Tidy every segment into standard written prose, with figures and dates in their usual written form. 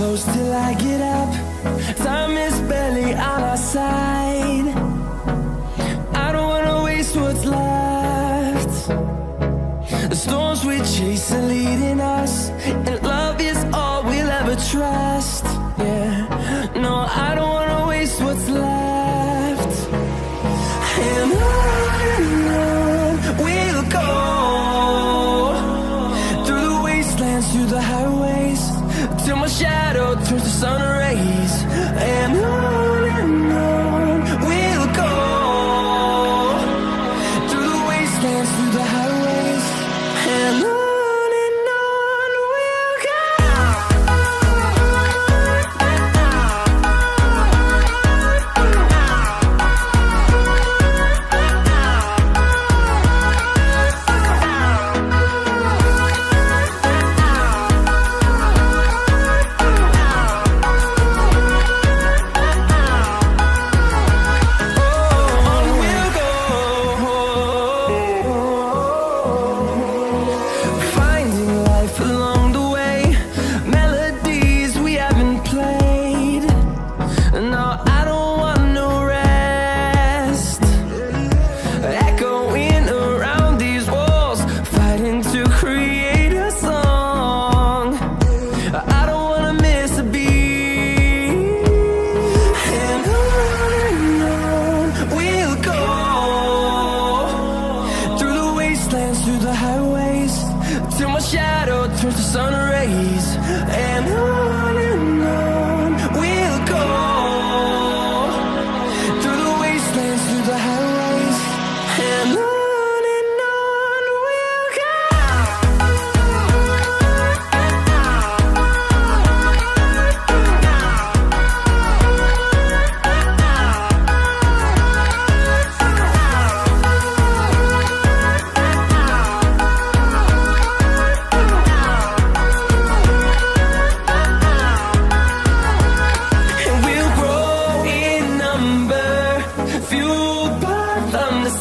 close till I get up. Time is barely on our side. I don't wanna waste what's left. The storms we chase are leading us, and love is all we'll ever trust. Yeah, no, I don't wanna waste what's left. And on we'll go, through the wastelands, through the highways, till my shadow turns to sun rays. And on we'll go, through the wastelands, through the highways, and on we'll go. Through the highways, till my shadow turns to sun rays. And on we'll go, through the wastelands, through the highways, and on we'll go.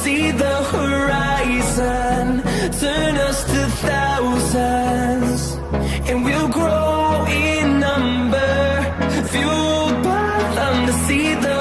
See the horizon, turn us to thousands, and we'll grow in number, fueled by them to see the